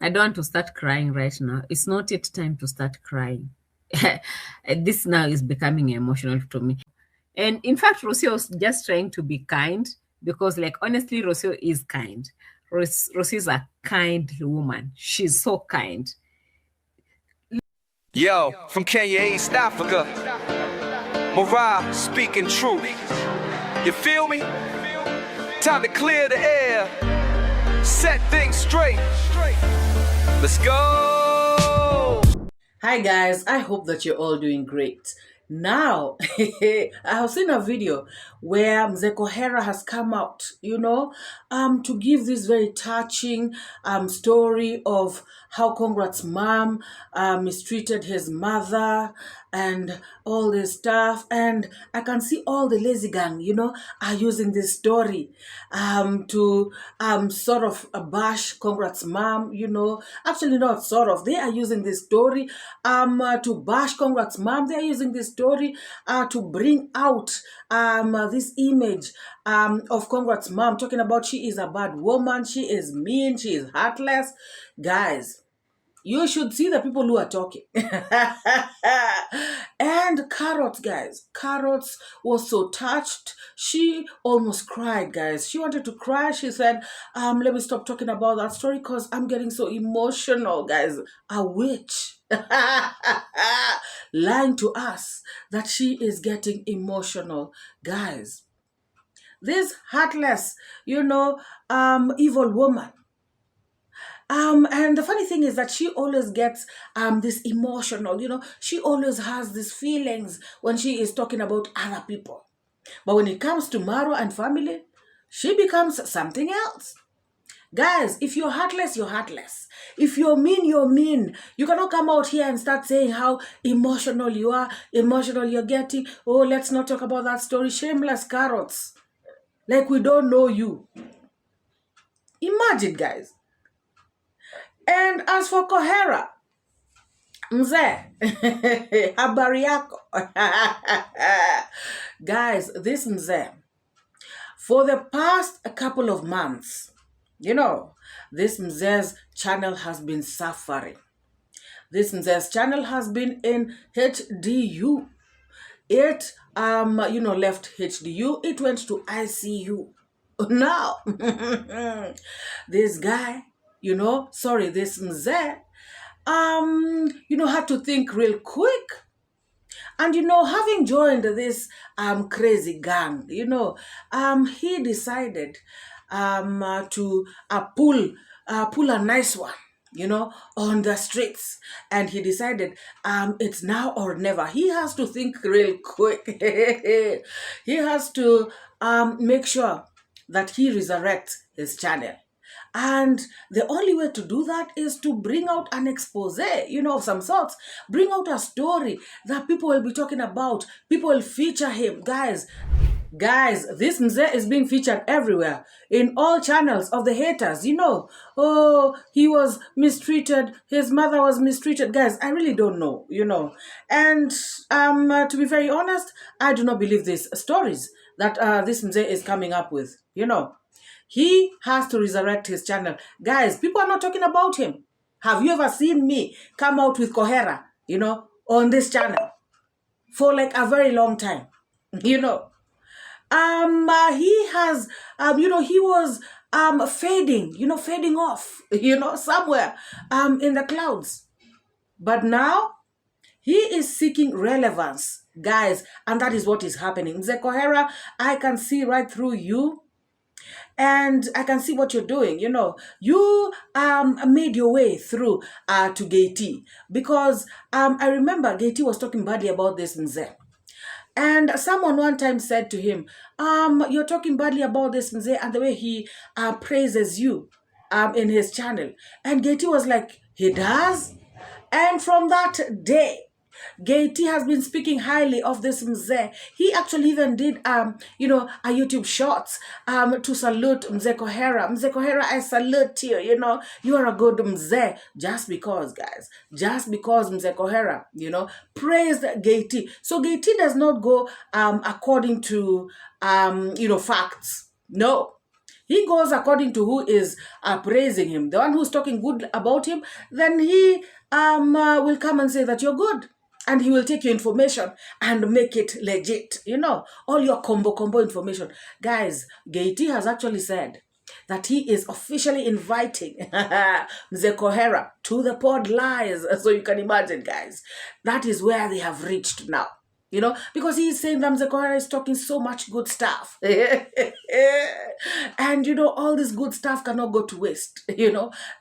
I don't want to start crying right now. It's not yet time to start crying. This now is becoming emotional to me. And in fact, Rocio was just trying to be kind because, like, honestly, Rocio is kind. Rocio is a kind woman. She's so kind. Yo, from Kenya, East Africa, MORAA speaking truth. You feel me? Time to clear the air, set things straight. Let's go. Hi guys, I hope that you're all doing great. Now, I have seen a video where Cohera has come out, to give this very touching story of how Congrats' mom mistreated his mother and all this stuff. And I can see all the lazy gang, are using this story to sort of bash Congrats' mom, Actually, not sort of. They are using this story to bash Congrats' mom. They are using this story to bring out this image of Congrats' mom, talking about she is a bad woman, she is mean, she is heartless. Guys, you should see the people who are talking. And Carrots, guys. Carrots was so touched. She almost cried, guys. She wanted to cry. She said, let me stop talking about that story because I'm getting so emotional, guys. A witch lying to us that she is getting emotional. Guys, this heartless, evil woman, and the funny thing is that she always gets this emotional, she always has these feelings when she is talking about other people. But when it comes to MARWA and family, she becomes something else. Guys, if you're heartless, you're heartless. If you're mean, you're mean. You cannot come out here and start saying how emotional you are, emotional you're getting. Oh, let's not talk about that story. Shameless Carrots. Like we don't know you. Imagine, guys. And as for Cohera, Mzee, habari yako. Guys, this Mzee, for the past couple of months, this Mzee's channel has been suffering. This Mzee's channel has been in HDU. It, left HDU. It went to ICU. Now, this guy, this Mzee, had to think real quick. And, having joined this crazy gang, he decided to pull a nice one, on the streets. And he decided it's now or never. He has to think real quick. He has to make sure that he resurrects his channel. And the only way to do that is to bring out an expose, of some sorts. Bring out a story that people will be talking about. People will feature him. Guys, this Mzee is being featured everywhere. In all channels of the haters, Oh, he was mistreated. His mother was mistreated. Guys, I really don't know, And to be very honest, I do not believe these stories that this Mzee is coming up with, He has to resurrect his channel. Guys, people are not talking about him. Have you ever seen me come out with Cohera, on this channel for like a very long time? He has, he was fading off, somewhere in the clouds. But now he is seeking relevance, guys, and that is what is happening. Mzee Cohera, I can see right through you. And I can see what you're doing. You made your way through to 𝐷𝐿, because I remember 𝐷𝐿 was talking badly about this Mzee. And someone one time said to him, you're talking badly about this Mzee and the way he praises you in his channel. And 𝐷𝐿 was like, he does? And from that day, 𝐷𝐿 has been speaking highly of this Mzee. He actually even did, a YouTube shorts to salute Mzee Cohera. Mzee Cohera, I salute you, you are a good Mzee. Just because, guys, Mzee Cohera, praised 𝐷𝐿. So 𝐷𝐿 does not go according to, facts. No. He goes according to who is praising him. The one who's talking good about him, then he will come and say that you're good. And he will take your information and make it legit. All your combo information. Guys, 𝐷𝐿 has actually said that he is officially inviting Mzee Cohera to the pod lies. So you can imagine, guys, that is where they have reached now. Because he is saying that Mzee Cohera is talking so much good stuff. And, all this good stuff cannot go to waste.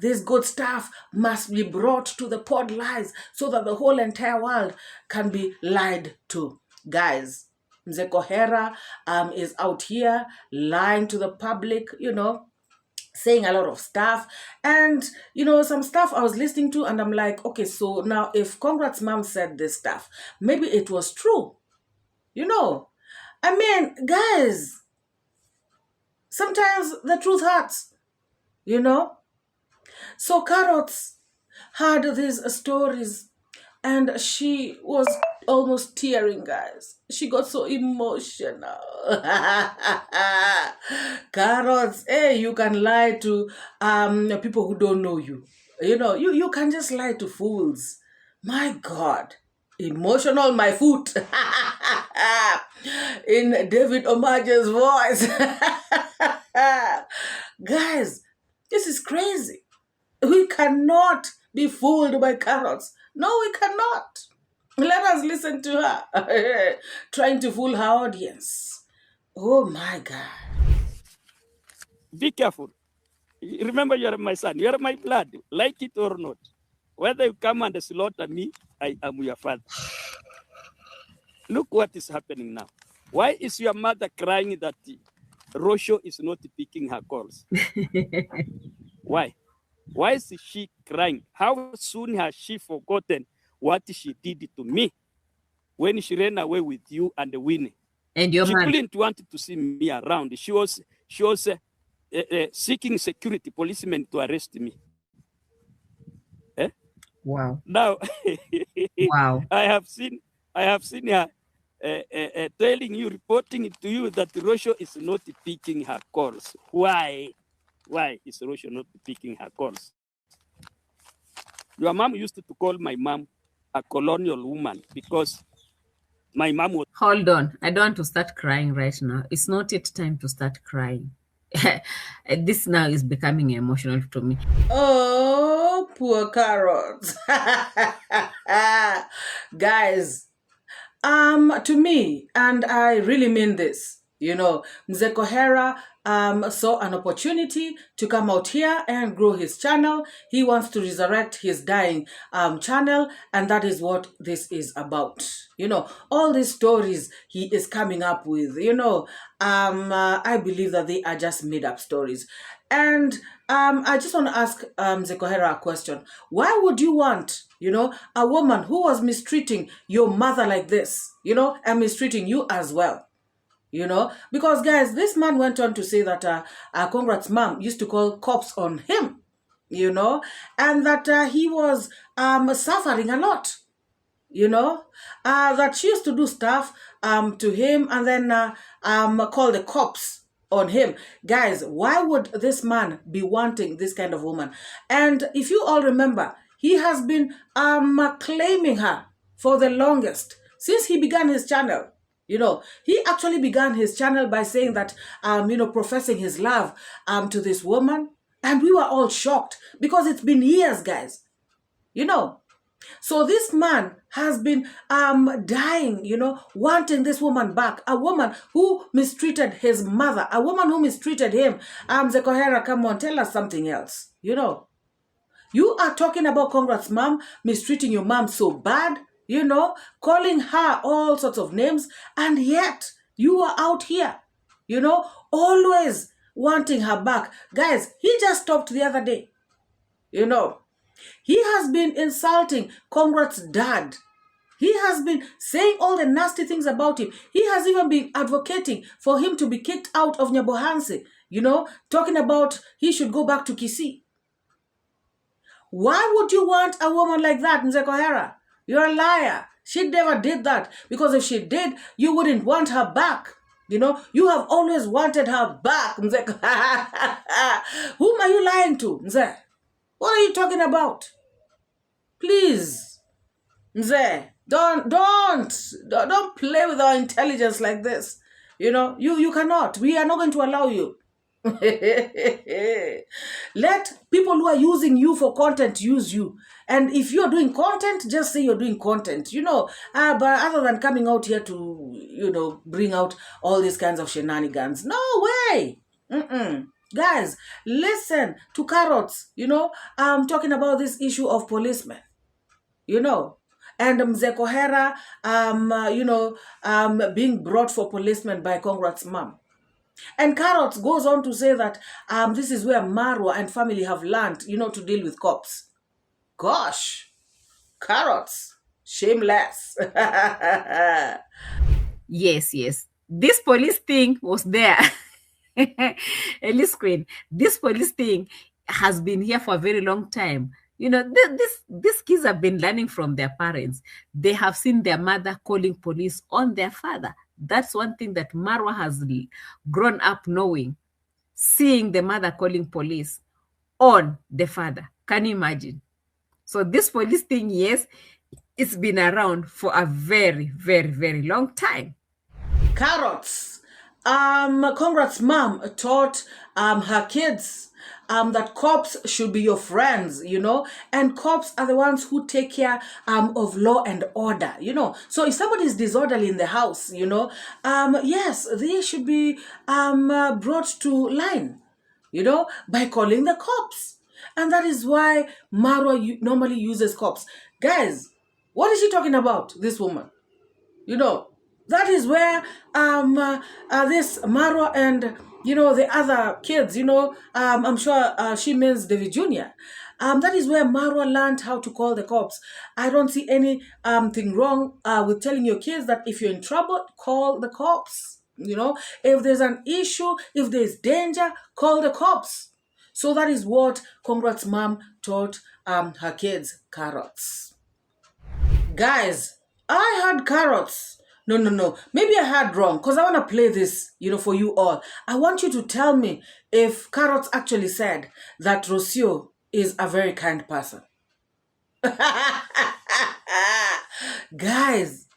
This good stuff must be brought to the pod lies so that the whole entire world can be lied to. Guys, Mzee Cohera is out here lying to the public, saying a lot of stuff. And, some stuff I was listening to and I'm like, okay, so now if Congrats mom said this stuff, maybe it was true. I mean, guys, sometimes the truth hurts, So Carrots had these stories and she was almost tearing, guys. She got so emotional. Carrots, hey, you can lie to people who don't know you. You can just lie to fools. My God. Emotional my foot. In David Omaje's voice. Guys, this is crazy. We cannot be fooled by Carrots. No, we cannot. Let us listen to her trying to fool her audience. Oh my God. Be careful. Remember, you are my son. You are my blood. Like it or not. Whether you come and slaughter me, I am your father. Look what is happening now. Why is your mother crying that Rocio is not picking her calls? Why? Why is she crying? How soon has she forgotten what she did to me when she ran away with you and Winnie? And your she man couldn't want to see me around. She was seeking security policemen to arrest me. Eh? Wow. Now, Wow. I have seen her telling you, reporting to you that Rocio is not picking her calls. Why? Why is Rocio not picking her calls? Your mom used to call my mom a colonial woman because my mom was... Hold on. I don't want to start crying right now. It's not yet time to start crying. This now is becoming emotional to me. Oh, poor Carrots. Guys, to me, and I really mean this, Mzee Cohera saw an opportunity to come out here and grow his channel. He wants to resurrect his dying channel, and that is what this is about. All these stories he is coming up with, I believe that they are just made up stories. And I just want to ask Mzee Cohera a question. Why would you want, a woman who was mistreating your mother like this, and mistreating you as well? Because guys, this man went on to say that Congrats mom used to call cops on him, and that he was suffering a lot, that she used to do stuff to him and then call the cops on him. Guys, why would this man be wanting this kind of woman? And if you all remember, he has been claiming her for the longest, since he began his channel. He actually began his channel by saying that, professing his love to this woman. And we were all shocked because it's been years, guys. So this man has been dying, wanting this woman back. A woman who mistreated his mother. A woman who mistreated him. Mzee Cohera, come on, tell us something else. You are talking about Congrats mom mistreating your mom so bad. Calling her all sorts of names, and yet you are out here, always wanting her back. Guys, he just stopped the other day. He has been insulting Congrats' dad. He has been saying all the nasty things about him. He has even been advocating for him to be kicked out of Nyabohanse, talking about he should go back to Kisii. Why would you want a woman like that, Mzee Cohera? You're a liar. She never did that, because if she did, you wouldn't want her back. You know, you have always wanted her back. Mzee. Whom are you lying to, Mzee? What are you talking about? Please, Mzee, don't play with our intelligence like this. You know, you cannot. We are not going to allow you. Let people who are using you for content use you. And if you're doing content, just say you're doing content, you know. But other than coming out here to, you know, bring out all these kinds of shenanigans, no way. Guys, listen to Carrots, you know, talking about this issue of policemen, you know, and Mzee Cohera, you know, being brought for policemen by Congrats' mom. And Carrots goes on to say that this is where MARWA and family have learned, you know, to deal with cops. Gosh, Carrots, shameless. Yes. This police thing was there. Elise Queen, this police thing has been here for a very long time. You know, these kids have been learning from their parents. They have seen their mother calling police on their father. That's one thing that Marwa has grown up knowing, seeing the mother calling police on the father. Can you imagine? So this police thing, yes, it's been around for a very, very, very long time. Carrots. Congrats' mom taught her kids that cops should be your friends, you know, and cops are the ones who take care of law and order, you know. So if somebody is disorderly in the house, you know, yes, they should be brought to line, you know, by calling the cops. And that is why MARWA normally uses cops. Guys, what is she talking about, this woman? You know, that is where this MARWA and, you know, the other kids, you know, I'm sure she means David Jr. That is where MARWA learned how to call the cops. I don't see anything wrong with telling your kids that if you're in trouble, call the cops. You know, if there's an issue, if there's danger, call the cops. So that is what Congrats' mom taught her kids, Carrots. Guys, I had Carrots. No. Maybe I had wrong because I want to play this, you know, for you all. I want you to tell me if Carrots actually said that Rocio is a very kind person. Guys,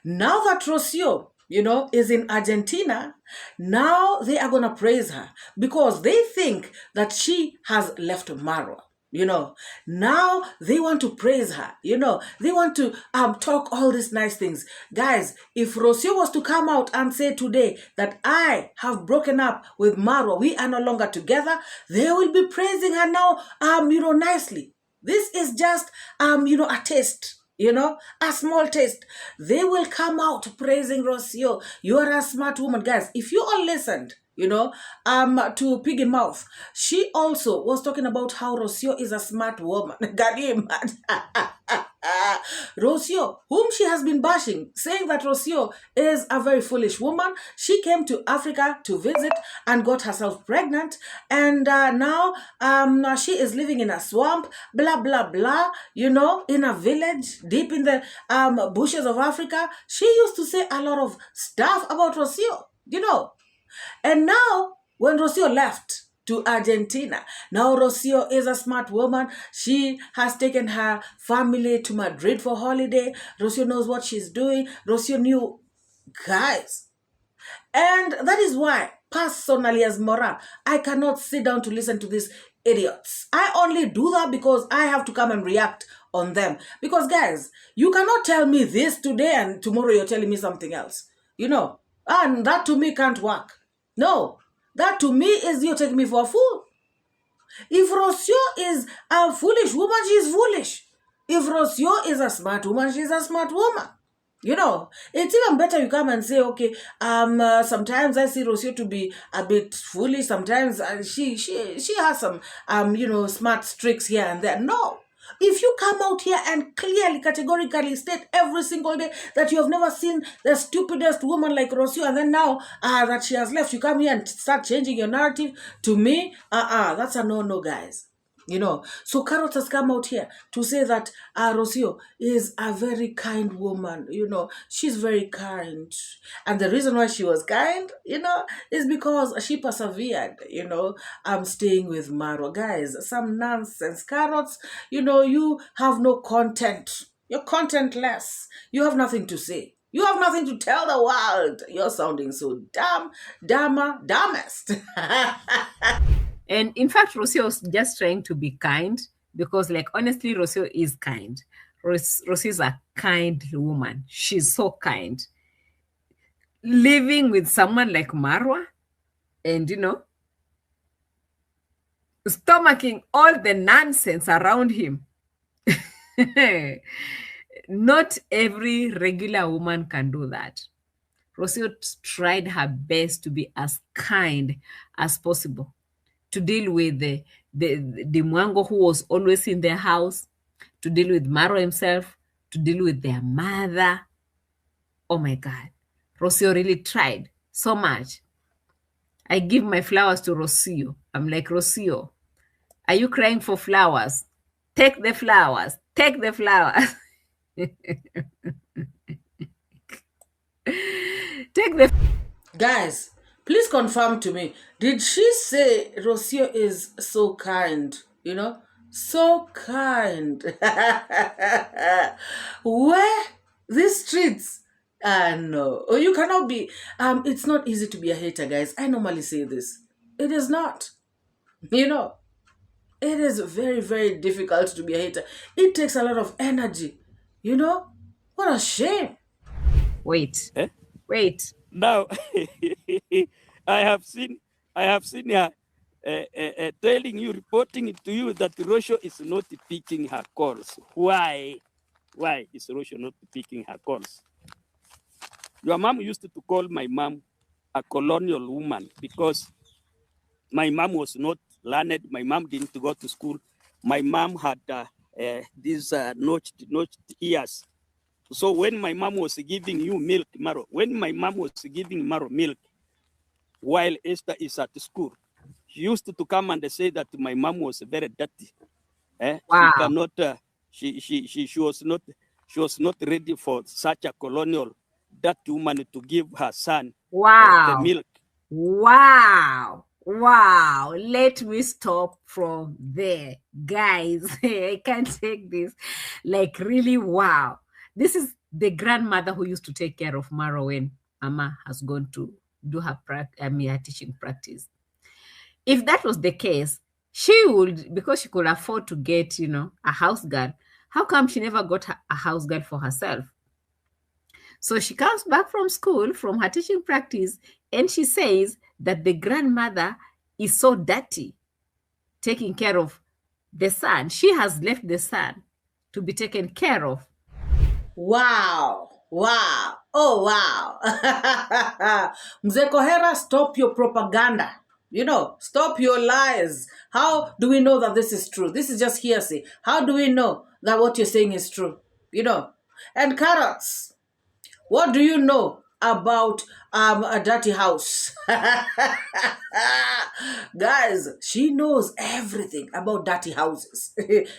now that Rocio, you know, is in Argentina, now they are going to praise her because they think that she has left MARWA. You know, now they want to praise her. You know, they want to talk all these nice things. Guys, if Rocio was to come out and say today that I have broken up with MARWA, we are no longer together, they will be praising her now, you know, nicely. This is just, you know, a taste. You know, a small taste. They will come out praising Rocio. You are a smart woman. Guys, if you all listened, you know, to Piggy Mouth, she also was talking about how Rocio is a smart woman. Can you imagine? Rocio, whom she has been bashing, saying that Rocio is a very foolish woman. She came to Africa to visit and got herself pregnant, and now she is living in a swamp, blah, blah, blah, you know, in a village deep in the bushes of Africa. She used to say a lot of stuff about Rocio, you know. And now, when Rocio left to Argentina, now Rocio is a smart woman. She has taken her family to Madrid for holiday. Rocio knows what she's doing. Rocio knew, guys. And that is why, personally as MORAA, I cannot sit down to listen to these idiots. I only do that because I have to come and react on them. Because, guys, you cannot tell me this today and tomorrow you're telling me something else. You know, and that to me can't work. No, that to me is you taking me for a fool. If Rocio is a foolish woman, she is foolish. If Rocio is a smart woman, she's a smart woman. You know, it's even better you come and say, okay, sometimes I see Rocio to be a bit foolish. Sometimes she has some, you know, smart tricks here and there. No. If you come out here and clearly, categorically state every single day that you have never seen the stupidest woman like Rocio, and then now that she has left, you come here and start changing your narrative to me, that's a no-no, guys. So Carrot has come out here to say that Rocio is a very kind woman. She's very kind. And the reason why she was kind, is because she persevered, staying with MARWA. Guys, some nonsense. Carrots, you have no content. You're contentless. You have nothing to say. You have nothing to tell the world. You're sounding so dumbest. And in fact, Rocio was just trying to be kind because, like, honestly, Rocio is kind. Rocio is a kind woman. She's so kind. Living with someone like MARWA and, stomaching all the nonsense around him. Not every regular woman can do that. Rocio tried her best to be as kind as possible, to deal with the DeeMwango, who was always in their house, to deal with MARWA himself, to deal with their mother. Oh my God. Rocio really tried so much. I give my flowers to Rocio. I'm like, Rocio, are you crying for flowers? Take the flowers. Take the flowers. Take the... Guys, please confirm to me. Did she say Rocio is so kind? So kind. Where? These streets? No. You cannot be. It's not easy to be a hater, guys. I normally say this. It is not. It is very, very difficult to be a hater. It takes a lot of energy. What a shame. Wait. Eh? Wait. Now, I have seen her telling you, reporting it to you that Rocio is not picking her calls. Why? Why is Rocio not picking her calls? Your mom used to call my mom a colonial woman because my mom was not learned. My mom didn't go to school. My mom had these notched ears. So when my mom was giving you milk, Maro, when my mom was giving Maro milk, while Esther is at school, she used to come and say that my mom was very dirty. Wow. She cannot. She was not ready for such a colonial dirty woman to give her son the milk. Wow. Wow. Let me stop from there. Guys, I can't take this. Like, really, wow. This is the grandmother who used to take care of MARWA when Mama has gone to do her teaching practice. If that was the case, she would, because she could afford to get, a house girl. How come she never got a house girl for herself? So she comes back from school, from her teaching practice, and she says that the grandmother is so dirty, taking care of the son. She has left the son to be taken care of. Wow. Wow. Oh, wow. Mzee Cohera, stop your propaganda. Stop your lies. How do we know that this is true? This is just hearsay. How do we know that what you're saying is true? And Carrots, what do you know about a dirty house? Guys, she knows everything about dirty houses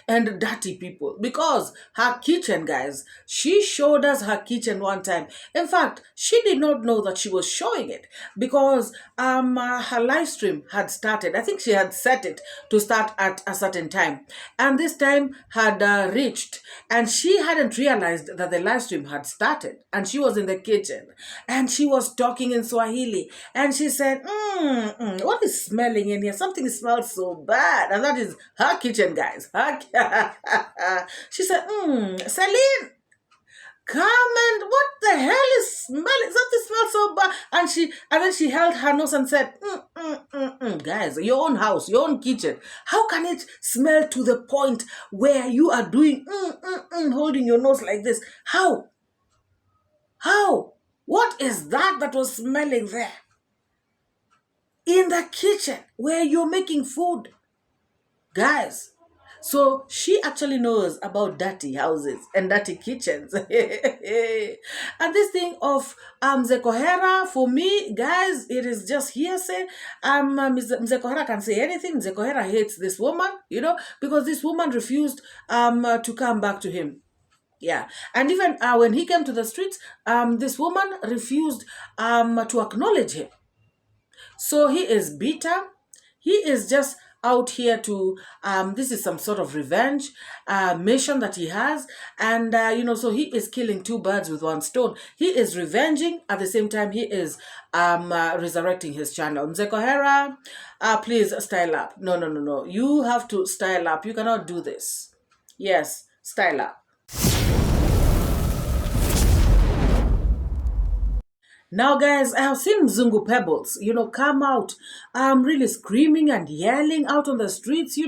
and dirty people because her kitchen, guys, she showed us her kitchen one time. In fact, she did not know that she was showing it because her live stream had started. I think she had set it to start at a certain time, and this time had reached, and she hadn't realized that the live stream had started, and she was in the kitchen and she was talking in Swahili, and she said, what is smelling in here? Something smells so bad. And that is her kitchen, guys. She said, Celine, come, and what the hell is smelling? Something smells so bad. And then she held her nose and said, guys, your own house, your own kitchen, how can it smell to the point where you are doing holding your nose like this? How? What is that was smelling there? In the kitchen where you're making food. Guys, So she actually knows about dirty houses and dirty kitchens. And this thing of the Cohera, for me, guys, it is just hearsay. Mzee Cohera can say anything. Mzee Cohera hates this woman, because this woman refused to come back to him. Yeah, and even when he came to the streets, this woman refused to acknowledge him. So he is bitter. He is just out here to, this is some sort of revenge mission that he has. And, so he is killing two birds with one stone. He is revenging. At the same time, he is resurrecting his channel. Mzee Cohera, please style up. No. You have to style up. You cannot do this. Yes, style up. Now, guys, I have seen Mzungu Pebbles, come out, really screaming and yelling out on the streets,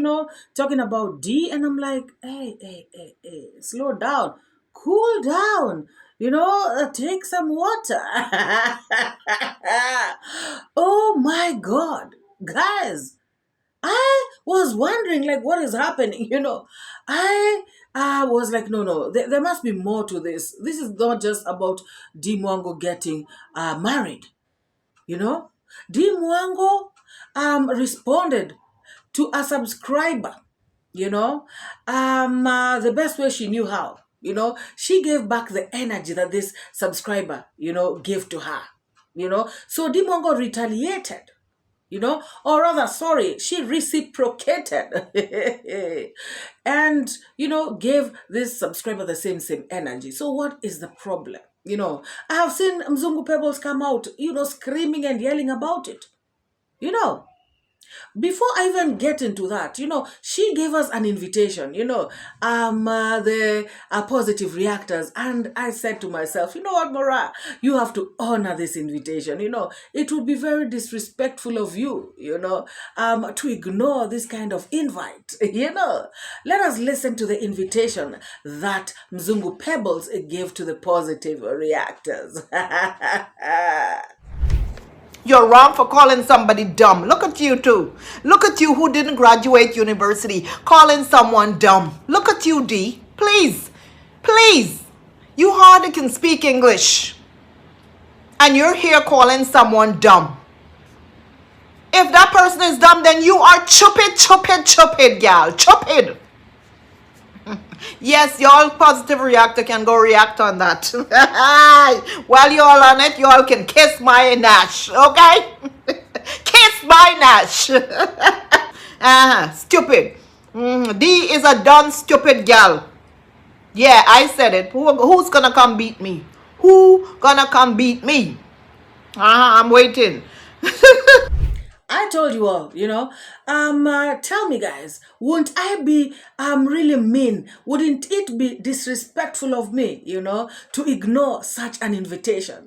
talking about D. And I'm like, hey, slow down, cool down, take some water. Oh my God, guys. I was wondering, like, what is happening? I was like, no, there must be more to this. This is not just about DeeMwango getting married. DeeMwango responded to a subscriber, the best way she knew how. She gave back the energy that this subscriber, gave to her. So DeeMwango retaliated. Or rather, sorry, she reciprocated and, gave this subscriber the same energy. So what is the problem? I have seen Mzungu Pebbles come out, screaming and yelling about it. Before I even get into that, she gave us an invitation, the positive reactors. And I said to myself, you know what, MORAA, you have to honor this invitation. It would be very disrespectful of you, to ignore this kind of invite. Let us listen to the invitation that Mzungu Pebbles gave to the positive reactors. You're wrong for calling somebody dumb. Look at you too. Look at you who didn't graduate university calling someone dumb. Look at you, D. Please. You hardly can speak English. And you're here calling someone dumb. If that person is dumb, then you are stupid, gal. Stupid. Yes, y'all positive reactor can go react on that. While y'all on it, y'all can kiss my nash, okay? Kiss my nash. Stupid. D is a done stupid gal. Yeah, I said it. Who's gonna come beat me? Who gonna come beat me? I'm waiting. I told you all, tell me, guys, wouldn't I be really mean? Wouldn't it be disrespectful of me, to ignore such an invitation?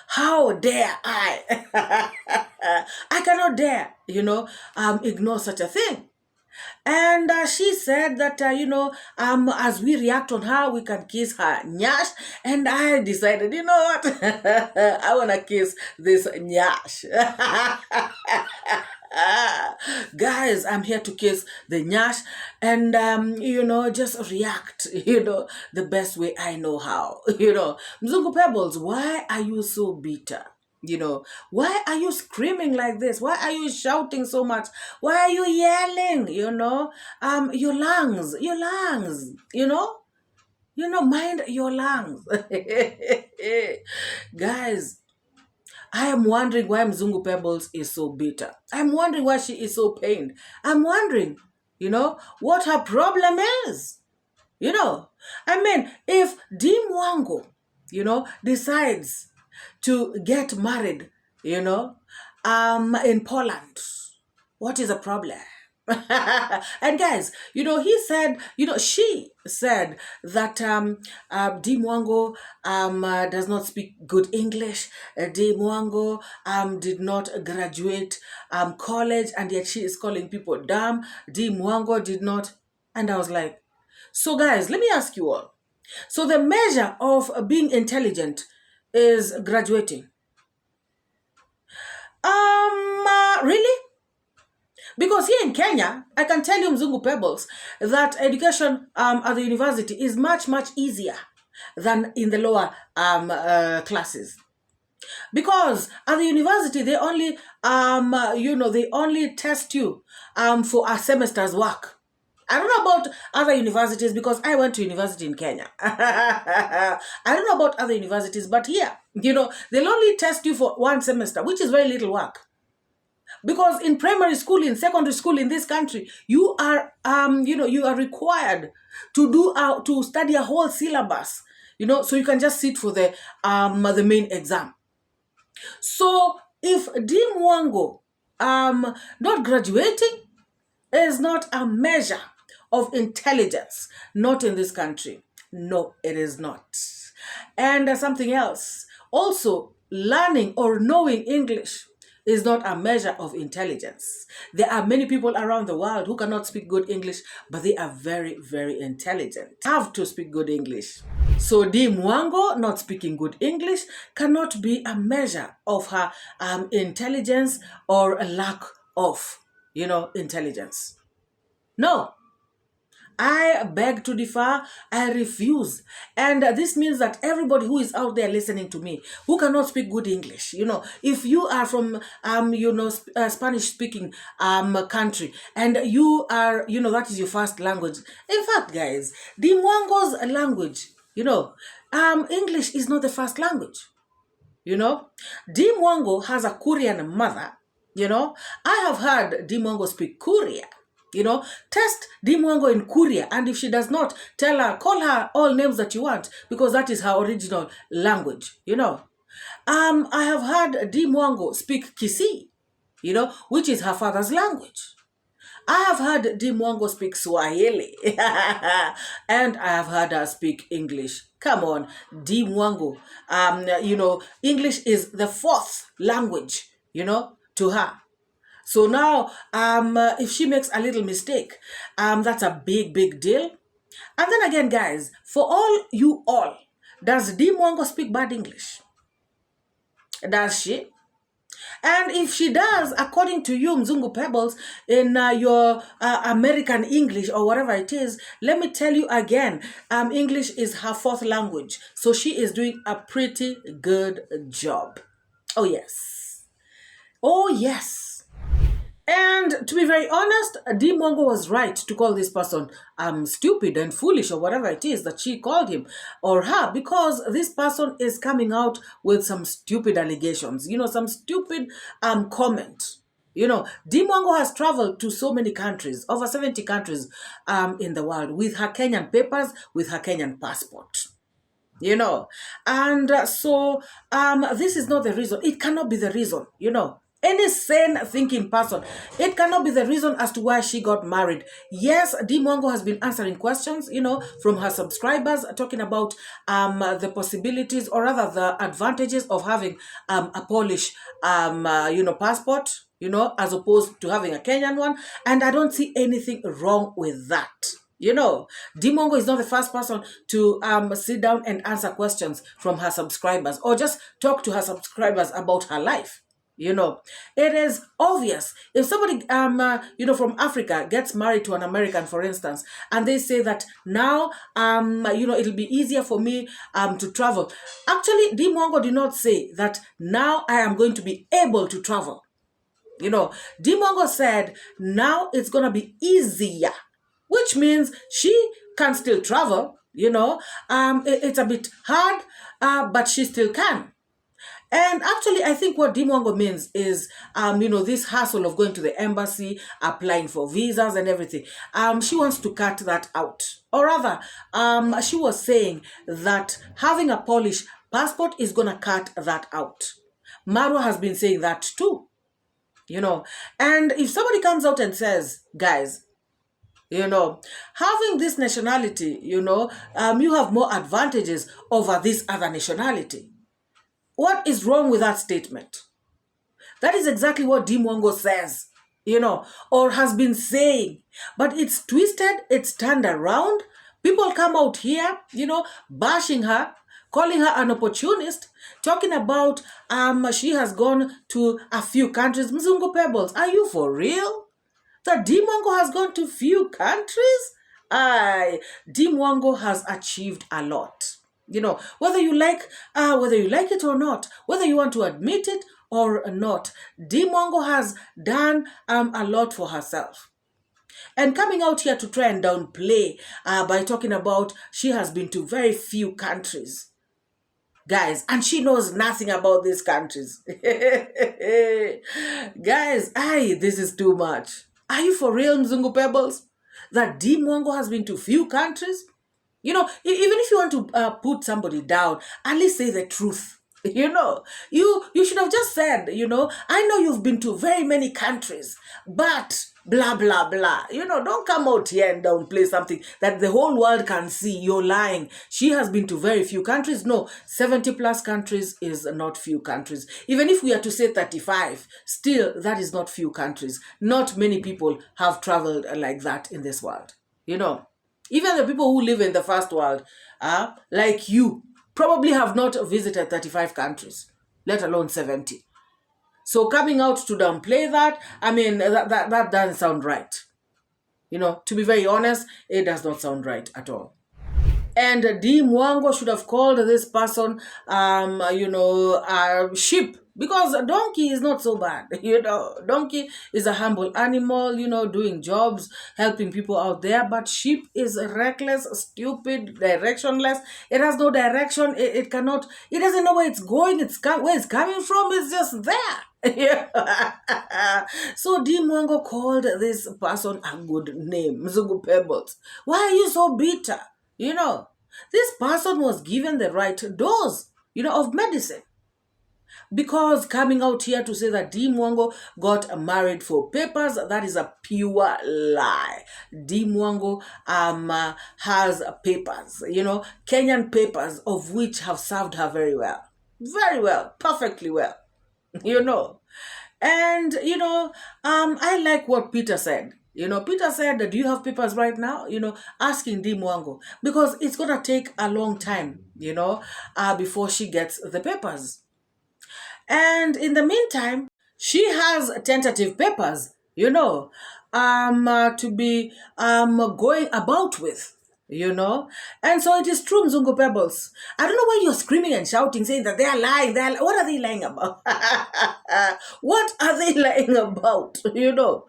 How dare I? I cannot dare, ignore such a thing. And she said that, as we react on her, we can kiss her nyash. And I decided, you know what? I want to kiss this nyash. Guys, I'm here to kiss the nyash and, just react, the best way I know how. Mzungu Pebbles, why are you so bitter? Why are you screaming like this? Why are you shouting so much? Why are you yelling? Your lungs, mind your lungs. Guys, I am wondering why Mzungu Pebbles is so bitter. I'm wondering why she is so pained. I'm wondering, what her problem is. If DeeMwango, decides to get married, in Poland, what is the problem? And guys, he said, she said that DeeMwango does not speak good English. DeeMwango did not graduate college, and yet she is calling people dumb. DeeMwango did not. And I was like, so guys, let me ask you all. So the measure of being intelligent is graduating. Really? Because here in Kenya, I can tell you, Mzungu Pebbles, that education at the university is much, much easier than in the lower classes. Because at the university, they only, they only test you for a semester's work. I don't know about other universities because I went to university in Kenya. I don't know about other universities, but here, they'll only test you for one semester, which is very little work. Because in primary school, in secondary school in this country, you are, you are required to study a whole syllabus, so you can just sit for the main exam. So if DeeMwango not graduating is not a measure of intelligence, not in this country. No, it is not. And something else, also learning or knowing English is not a measure of intelligence. There are many people around the world who cannot speak good English, but they are very, very intelligent. Have to speak good English. So DeeMwango not speaking good English cannot be a measure of her intelligence or a lack of, intelligence. No. I beg to differ. I refuse. And this means that everybody who is out there listening to me, who cannot speak good English, if you are from, Spanish-speaking country, and you are, that is your first language. In fact, guys, DeeMwango's language, English is not the first language. DeeMwango has a Korean mother. I have heard DeeMwango speak Korea. Test DeeMwango in Korea, and if she does not, call her all names that you want, because that is her original language, I have heard DeeMwango speak Kisii, which is her father's language. I have heard DeeMwango speak Swahili, and I have heard her speak English. Come on, DeeMwango, English is the fourth language, to her. So now, if she makes a little mistake, that's a big, big deal. And then again, guys, for all, does DeeMwango speak bad English? Does she? And if she does, according to you, Mzungu Pebbles, in your American English or whatever it is, let me tell you again, English is her fourth language. So she is doing a pretty good job. Oh, yes. Oh, yes. And to be very honest, DeeMwango was right to call this person stupid and foolish or whatever it is that she called him or her, because this person is coming out with some stupid allegations, some stupid comment. DeeMwango has traveled to so many countries, over 70 countries in the world, with her Kenyan papers, with her Kenyan passport. And so this is not the reason. It cannot be the reason, Any sane thinking person, it cannot be the reason as to why she got married. Yes, DeeMwango has been answering questions, from her subscribers, talking about the possibilities, or rather the advantages of having a Polish, passport, as opposed to having a Kenyan one. And I don't see anything wrong with that. DeeMwango is not the first person to sit down and answer questions from her subscribers, or just talk to her subscribers about her life. It is obvious. If somebody, from Africa gets married to an American, for instance, and they say that now, it'll be easier for me to travel. Actually, DeeMwango did not say that now I am going to be able to travel. DeeMwango said now it's going to be easier, which means she can still travel, it's a bit hard, but she still can. And actually, I think what DeeMwango means is, this hassle of going to the embassy, applying for visas and everything. She wants to cut that out. Or rather, she was saying that having a Polish passport is going to cut that out. MARWA has been saying that too. And if somebody comes out and says, guys, having this nationality, you have more advantages over this other nationality. What is wrong with that statement? That is exactly what DeeMwango says, or has been saying. But it's twisted, it's turned around. People come out here, bashing her, calling her an opportunist, talking about she has gone to a few countries. Mzungu Pebbles, are you for real? That DeeMwango has gone to few countries? DeeMwango has achieved a lot. You know, whether you like it or not, whether you want to admit it or not, DeeMwango has done a lot for herself. And coming out here to try and downplay by talking about she has been to very few countries. Guys, and she knows nothing about these countries. Guys, this is too much. Are you for real, Mzungu Pebbles? That DeeMwango has been to few countries? You know, even if you want to put somebody down, at least say the truth. You know, you should have just said, you know, I know you've been to very many countries, but blah, blah, blah. You know, don't come out here and downplay something that the whole world can see. You're lying. She has been to very few countries. No, 70 plus countries is not few countries. Even if we are to say 35, still that is not few countries. Not many people have traveled like that in this world. You know, even the people who live in the first world, like you, probably have not visited 35 countries, let alone 70. So coming out to downplay that, I mean, that doesn't sound right. You know, to be very honest, it does not sound right at all. And DeeMwango should have called this person, sheep. Because a donkey is not so bad, you know. Donkey is a humble animal, you know, doing jobs, helping people out there. But sheep is reckless, stupid, directionless. It has no direction. It cannot, it doesn't know where it's going. Where it's coming from. It's just there. So DeeMwango called this person a good name, Mzungu Pebbles. Why are you so bitter? You know, this person was given the right dose, you know, of medicine. Because coming out here to say that DeeMwango got married for papers, that is a pure lie. DeeMwango has papers, you know, Kenyan papers, of which have served her very well. Very well, perfectly well, you know. And, you know, I like what Peter said. You know, Peter said, do you have papers right now? You know, asking DeeMwango. Because it's going to take a long time, you know, before she gets the papers. And in the meantime, she has tentative papers, you know, to be going about with, you know. And so it is true, Mzungu Pebbles. I don't know why you're screaming and shouting, saying that they are lying. What are they lying about? What are they lying about, you know?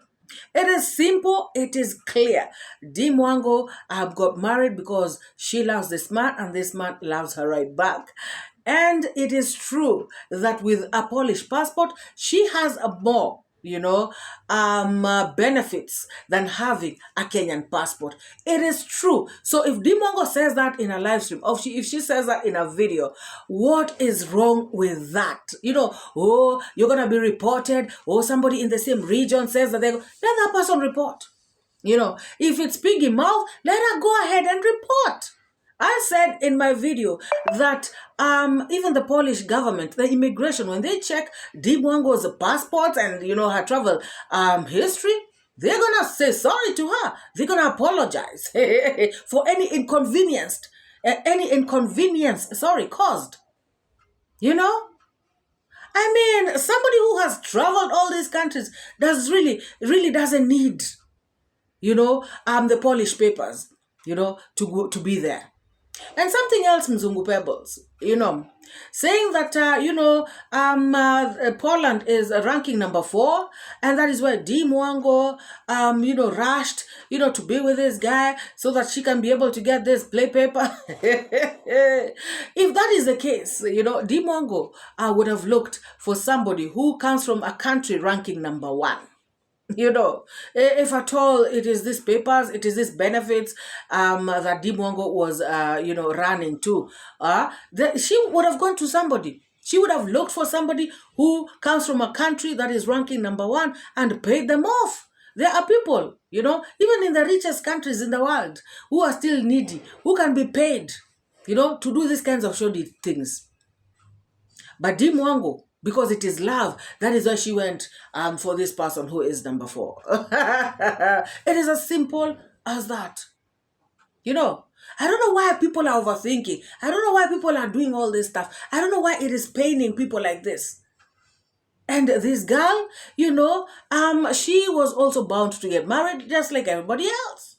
It is simple. It is clear. DeeMwango got married because she loves this man and this man loves her right back. And it is true that with a Polish passport, she has a more, you know, benefits than having a Kenyan passport. It is true. So if DeeMwango says that in a live stream, or if she says that in a video, what is wrong with that? You know, oh, you're going to be reported, or somebody in the same region says that let that person report. You know, if it's piggy mouth, let her go ahead and report. I said in my video that even the Polish government, the immigration, when they check DeeMwango's passports and, you know, her travel history, they're going to say sorry to her. They're going to apologize for any inconvenience caused. You know? I mean, somebody who has traveled all these countries really doesn't need, you know, the Polish papers, you know, to be there. And something else, Mzungu Pebbles, you know, saying that, you know, Poland is ranking number 4, and that is why DeeMwango, you know, rushed, you know, to be with this guy so that she can be able to get this play paper. If that is the case, you know, DeeMwango would have looked for somebody who comes from a country ranking number 1. You know, if at all it is these papers, it is these benefits that DeeMwango was, you know, running to, she would have gone to somebody. She would have looked for somebody who comes from a country that is ranking number 1 and paid them off. There are people, you know, even in the richest countries in the world who are still needy, who can be paid, you know, to do these kinds of shoddy things. But DeeMwango, because it is love, that is why she went for this person who is number 4. It is as simple as that. You know, I don't know why people are overthinking. I don't know why people are doing all this stuff. I don't know why it is paining people like this. And this girl, she was also bound to get married just like everybody else.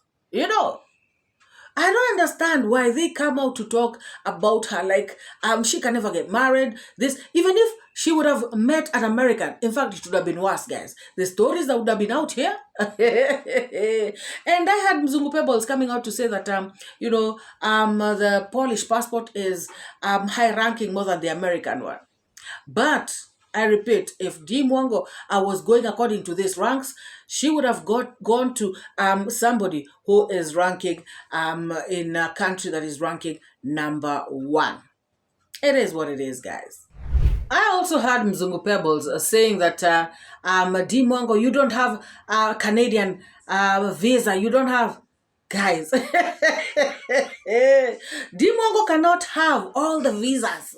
I don't understand why they come out to talk about her like she can never get married. This, even if she would have met an American, in fact, it would have been worse, guys. The stories that would have been out here. And I had Mzungu Pebbles coming out to say that the Polish passport is high ranking more than the American one. But I repeat, if DeeMwango was going according to these ranks, she would have gone to somebody who is ranking in a country that is ranking #1. It is what it is, guys. I also heard Mzungu Pebbles saying that DeeMwango, you don't have a Canadian visa. You don't have... Guys, DeeMwango cannot have all the visas.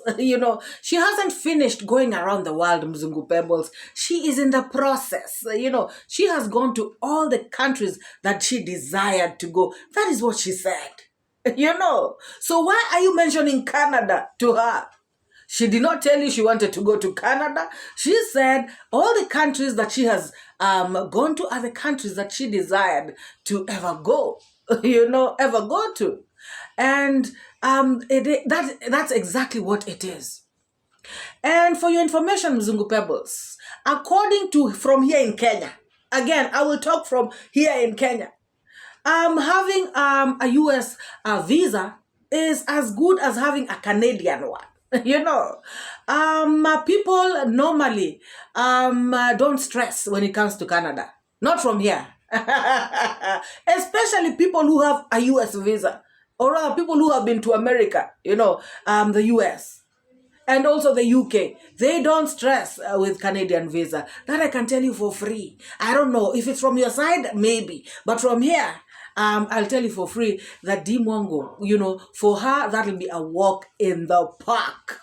She hasn't finished going around the world, Mzungu Pebbles. She is in the process. She has gone to all the countries that she desired to go. That is what she said. So why are you mentioning Canada to her? She did not tell you she wanted to go to Canada. She said all the countries that she has gone to are the countries that she desired to ever go, ever go to. And that's exactly what it is. And for your information, Mzungu Pebbles, according to from here in Kenya, again, I will talk from here in Kenya, having a US visa is as good as having a Canadian one. People normally don't stress when it comes to Canada. Not from here. Especially people who have a US visa. Or rather, people who have been to America, the US. And also the UK. They don't stress with Canadian visa. That I can tell you for free. I don't know. If it's from your side, maybe. But from here, I'll tell you for free that DeeMwango, for her, that'll be a walk in the park.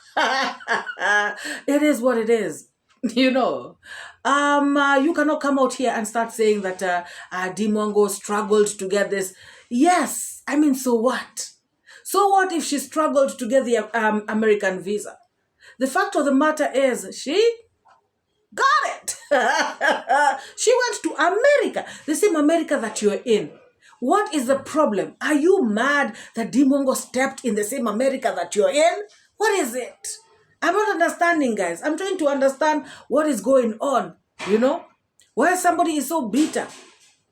It is what it is. You cannot come out here and start saying that DeeMwango struggled to get this. Yes, I mean, so what? So what if she struggled to get the American visa? The fact of the matter is, she got it. She went to America, the same America that you're in. What is the problem? Are you mad that DeeMwango stepped in the same America that you're in? What is it? I'm not understanding, guys. I'm trying to understand what is going on, why somebody is so bitter,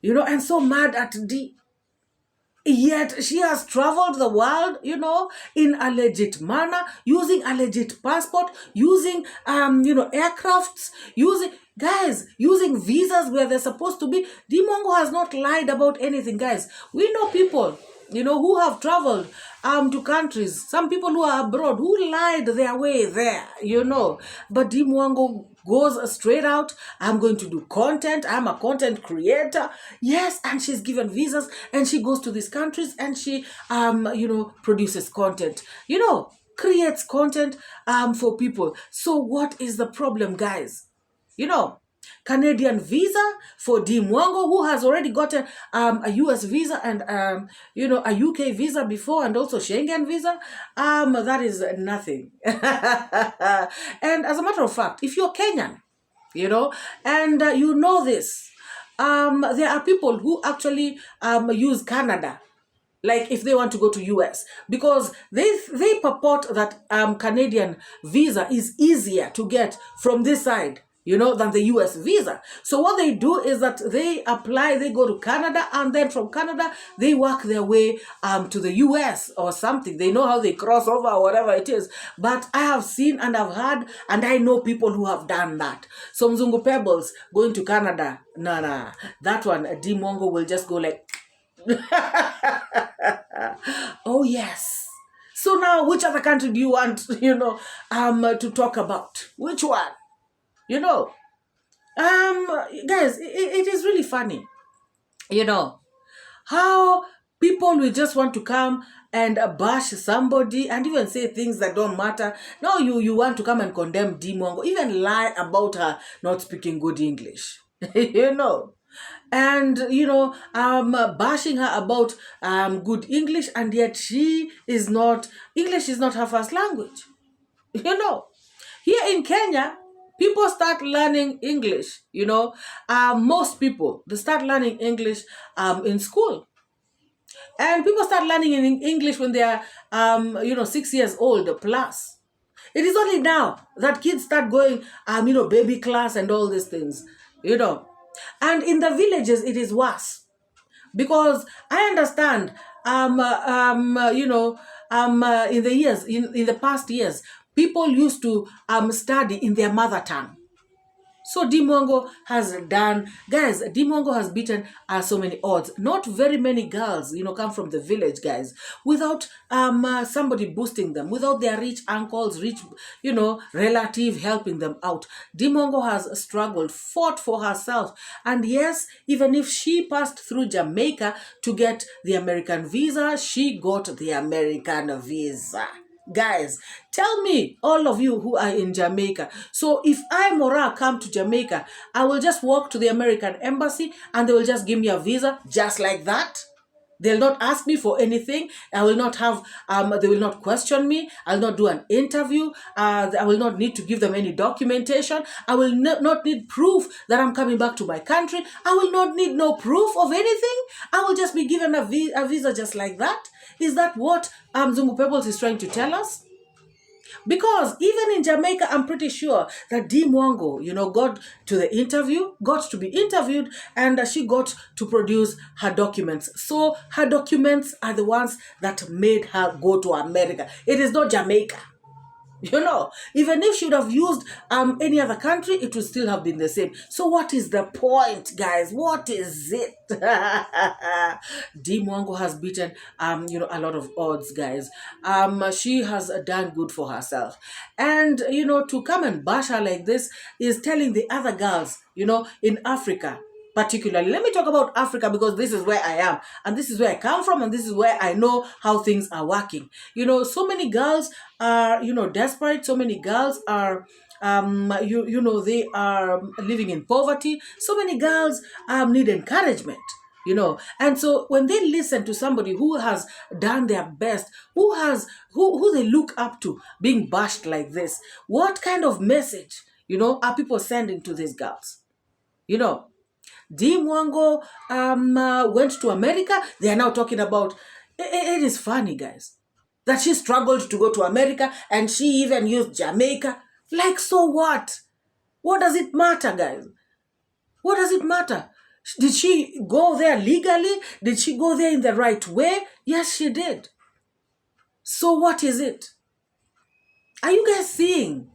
and so mad at Dee. Yet she has traveled the world, in a legit manner, using a legit passport, using, aircrafts, using visas where they're supposed to be. DeeMwango has not lied about anything, guys. We know people, who have traveled to countries, some people who are abroad, who lied their way there, But DeeMwango goes straight out. I'm going to do content. I'm a content creator. Yes, and she's given visas and she goes to these countries and she, produces content, creates content for people. So what is the problem, guys? Canadian visa for DeeMwango, who has already gotten a US visa and a UK visa before, and also Schengen visa. That is nothing. And as a matter of fact, if you're Kenyan, and this, there are people who actually use Canada, like if they want to go to US, because they purport that Canadian visa is easier to get from this side, than the US visa. So what they do is that they apply, they go to Canada, and then from Canada, they work their way to the US or something. They know how they cross over or whatever it is. But I have seen and I've heard, and I know people who have done that. So Mzungu Pebbles going to Canada, nah, that one, DeeMwango will just go like, oh yes. So now, which other country do you want, to talk about? Which one? Guys, it is really funny, how people will just want to come and bash somebody and even say things that don't matter. No, you want to come and condemn DeeMwango, even lie about her not speaking good English, and bashing her about good English, and yet English is not her first language. Here in Kenya, people start learning English, most people, they start learning English in school. And people start learning in English when they are, 6 years old plus. It is only now that kids start going, baby class and all these things, And in the villages, it is worse. Because I understand, in the past years, people used to study in their mother tongue. So DeeMwango has done, guys, DeeMwango has beaten so many odds. Not very many girls, come from the village, guys, without somebody boosting them, without their rich uncles, rich, relative helping them out. DeeMwango has struggled, fought for herself. And yes, even if she passed through Jamaica to get the American visa, she got the American visa. Guys, tell me, all of you who are in Jamaica. So if I, MORAA, come to Jamaica, I will just walk to the American embassy and they will just give me a visa just like that. They'll not ask me for anything. I will not have, they will not question me. I'll not do an interview. I will not need to give them any documentation. I will not need proof that I'm coming back to my country. I will not need no proof of anything. I will just be given a visa just like that. Is that what Zungu Pebbles is trying to tell us? Because even in Jamaica, I'm pretty sure that DeeMwango, got to be interviewed, and she got to produce her documents. So her documents are the ones that made her go to America. It is not Jamaica. Even if she would have used any other country, it would still have been the same. So what is the point, guys? What is it? DeeMwango has beaten, a lot of odds, guys. She has done good for herself. And, to come and bash her like this is telling the other girls, in Africa, particularly. Let me talk about Africa because this is where I am and this is where I come from and this is where I know how things are working. So many girls are, desperate. So many girls are, they are living in poverty. So many girls need encouragement. And so when they listen to somebody who has done their best, who they look up to being bashed like this, what kind of message, are people sending to these girls? DeeMwango went to America. They are now talking about, it is funny, guys, that she struggled to go to America and she even used Jamaica. Like, so what? What does it matter, guys? What does it matter? Did she go there legally? Did she go there in the right way? Yes, she did. So what is it? Are you guys seeing?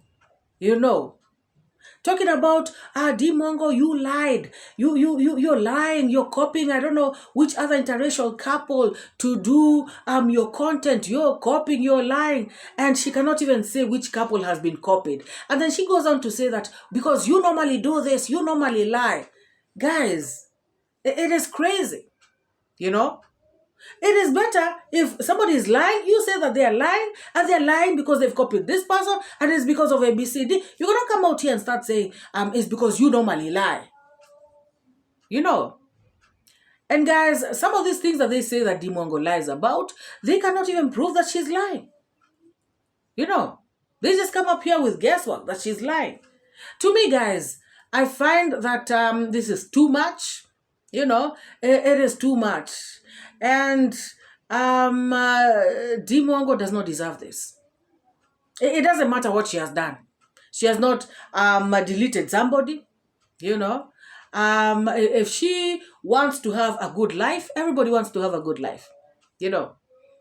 Talking about DeeMwango, you lied. You're lying. You're copying. I don't know which other interracial couple to do your content. You're copying. You're lying, and she cannot even say which couple has been copied. And then she goes on to say that because you normally do this, you normally lie, guys. It is crazy, It is better if somebody is lying, you say that they are lying, and they're lying because they've copied this person, and it's because of ABCD. You're going to come out here and start saying, it's because you normally lie. And guys, some of these things that they say that DeeMwango lies about, they cannot even prove that she's lying. They just come up here with guesswork that she's lying. To me, guys, I find that this is too much. It is too much. And DeeMwango does not deserve this. It doesn't matter what she has done. She has not deleted somebody, If she wants to have a good life, everybody wants to have a good life,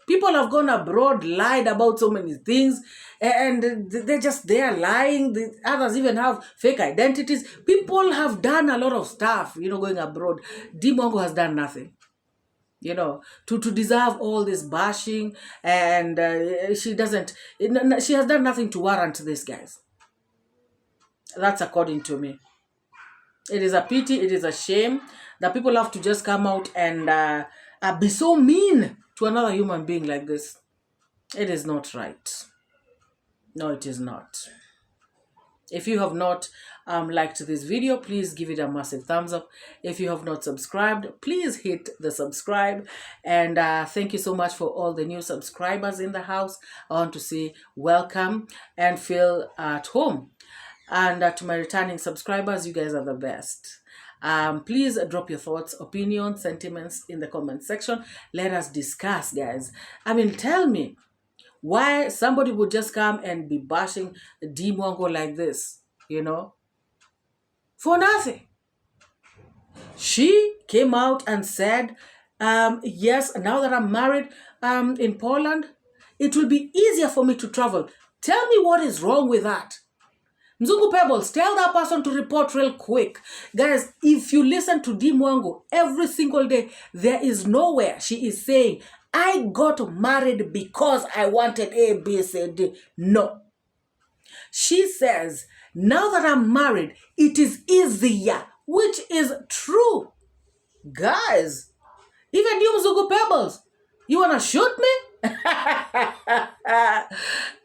People have gone abroad, lied about so many things, and they're just there lying. The others even have fake identities. People have done a lot of stuff, going abroad. DeeMwango has done nothing, to deserve all this bashing, and she has done nothing to warrant this, guys. That's according to me. It is a pity, it is a shame that people have to just come out and be so mean to another human being like this. It is not right. No, it is not. If you have not liked this video, please give it a massive thumbs up. If you have not subscribed, please hit the subscribe. And thank you so much for all the new subscribers in the house. I want to say welcome and feel at home. And to my returning subscribers, you guys are the best. Please drop your thoughts, opinions, sentiments in the comment section. Let us discuss, guys. I mean, tell me why somebody would just come and be bashing DeeMwango like this, you know, for nothing. She came out and said, yes, now that I'm married in Poland, it will be easier for me to travel. Tell me what is wrong with that. Mzungu Pebbles, tell that person to report real quick. Guys, if you listen to DeeMwango every single day, there is nowhere she is saying, I got married because I wanted A, B, C, D. No. She says, now that I'm married, it is easier, which is true. Guys, even you Mzungu Pebbles, you want to shoot me?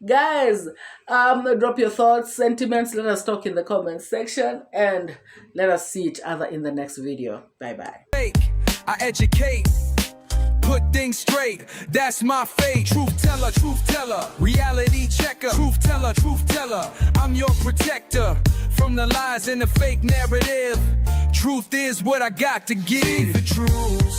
Guys, drop your thoughts, sentiments, let us talk in the comments section, and let us see each other in the next video. Bye-bye. I educate, put things straight, that's my fate. Truth teller, reality checker. Truth teller, I'm your protector from the lies and the fake narrative. Truth is what I got to give. The truth.